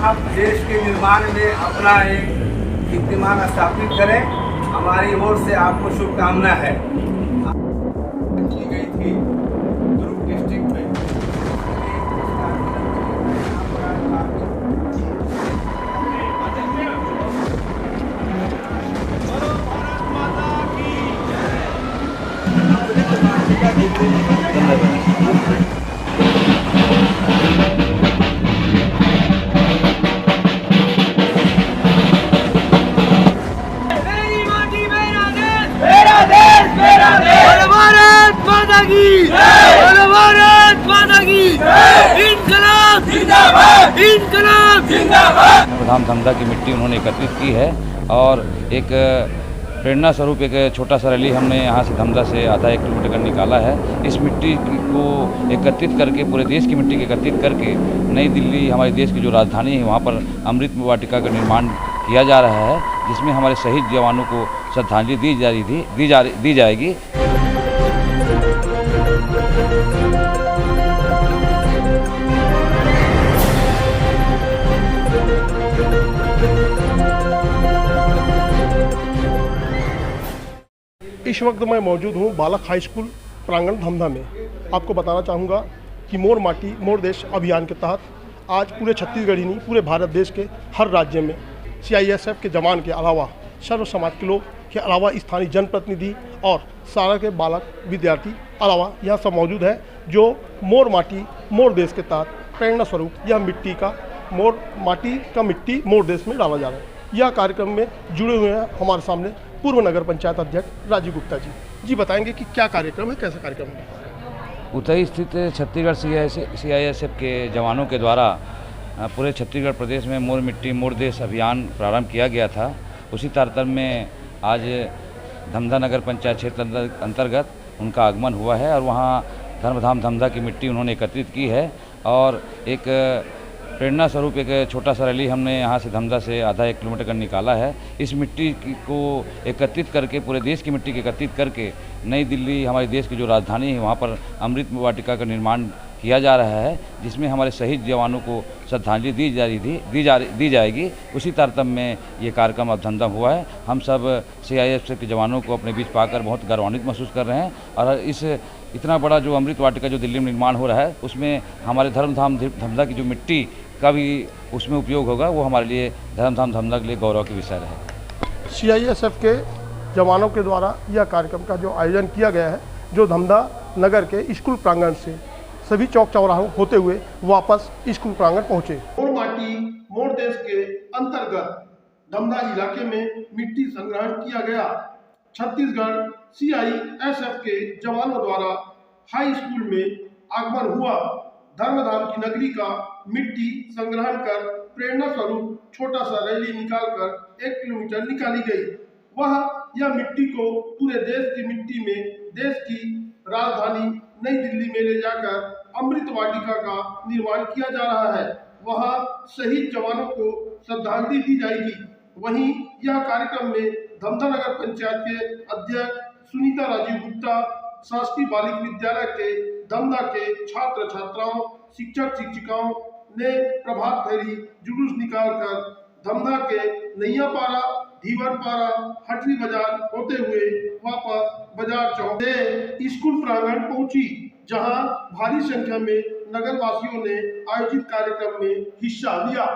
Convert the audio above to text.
आप देश के निर्माण में अपना एक कीर्तिमान स्थापित करें। हमारी ओर से आपको शुभकामना है। की गई थी दुर्ग डिस्ट्रिक्ट में। धाम धमधा की मिट्टी उन्होंने एकत्रित की है और एक प्रेरणा स्वरूप एक छोटा सा रैली हमने यहाँ से धमधा से आधा 1 किलोमीटर का निकाला है। इस मिट्टी को एकत्रित करके पूरे देश की मिट्टी को एकत्रित करके नई दिल्ली हमारे देश की जो राजधानी है वहाँ पर अमृत वाटिका का निर्माण किया जा रहा है, जिसमें हमारे शहीद जवानों को श्रद्धांजलि दी जाएगी। इस वक्त मैं मौजूद हूँ बालक हाई स्कूल प्रांगण धमधा में। आपको बताना चाहूँगा कि मोर माटी मोर देश अभियान के तहत आज पूरे छत्तीसगढ़ ही नहीं पूरे भारत देश के हर राज्य में CISF के जवान के अलावा सर्व समाज के लोग के अलावा स्थानीय जनप्रतिनिधि और सारा के बालक विद्यार्थी अलावा यह सब मौजूद है, जो मोर माटी मोर देश के तहत प्रेरणा स्वरूप यह मिट्टी का मोर माटी का मिट्टी मोर देश में डाला जा रहा है। यह कार्यक्रम में जुड़े हुए हैं हमारे सामने पूर्व नगर पंचायत अध्यक्ष राजीव गुप्ता जी बताएंगे कि क्या कार्यक्रम है, कैसा कार्यक्रम है। उतई स्थित छत्तीसगढ़ CISF के जवानों के द्वारा पूरे छत्तीसगढ़ प्रदेश में मोर मिट्टी मोर देश अभियान प्रारंभ किया गया था। उसी तारतम्य में आज धमधा नगर पंचायत क्षेत्र अंतर्गत उनका आगमन हुआ है और वहाँ धर्मधाम धमधा की मिट्टी उन्होंने एकत्रित की है और एक प्रेरणा स्वरूप एक छोटा सा रैली हमने यहाँ से धमधा से आधा 1 किलोमीटर का निकाला है। इस मिट्टी को एकत्रित करके पूरे देश की मिट्टी को एकत्रित करके नई दिल्ली हमारे देश की जो राजधानी है वहाँ पर अमृत वाटिका का निर्माण किया जा रहा है, जिसमें हमारे शहीद जवानों को श्रद्धांजलि दी जाएगी। उसी तारतम्य में ये कार्यक्रम अब धमधा हुआ है। हम सब CISF के जवानों को अपने बीच पाकर बहुत गौरवान्वित महसूस कर रहे हैं और इस इतना बड़ा जो अमृत वाटिका जो दिल्ली में निर्माण हो रहा है उसमें हमारे धर्मधाम धमधा की जो मिट्टी का भी उसमें उपयोग होगा, वो हमारे लिए धर्मधाम धमधा के लिए गौरव के विषय है। CISF के जवानों के द्वारा यह कार्यक्रम का जो आयोजन किया गया है, जो धमधा नगर के स्कूल प्रांगण से सभी चौक चौराहों होते हुए वापस स्कूल प्रांगण पहुंचे। मोर माटी मोर देश के अंतर्गत धमधा इलाके में मिट्टी संग्रहण किया गया। छत्तीसगढ़ CISF के जवानों द्वारा हाई स्कूल में आगमन हुआ। धर्मधाम की नगरी का मिट्टी संग्रहण कर प्रेरणा स्वरूप छोटा सा रैली निकालकर 1 किलोमीटर निकाली गई। यह मिट्टी को पूरे देश की मिट्टी में देश की राजधानी नई दिल्ली में ले जाकर अमृत वाटिका का निर्माण किया जा रहा है। वहां शहीद जवानों को श्रद्धांजलि दी जाएगी। वहीं यह कार्यक्रम में धमधा नगर पंचायत के अध्यक्ष सुनीता राजीव गुप्ता, शासकीय बालिका विद्यालय के धमधा के छात्र छात्राओं शिक्षक शिक्षिकाओं ने प्रभात फेरी जुलूस निकालकर धमधा के नैयापारा धीवरपारा हटरी बाजार होते हुए वापस बाजार चौक से स्कूल प्रांगण पहुंची, जहां भारी संख्या में नगर वासियों ने आयोजित कार्यक्रम में हिस्सा लिया।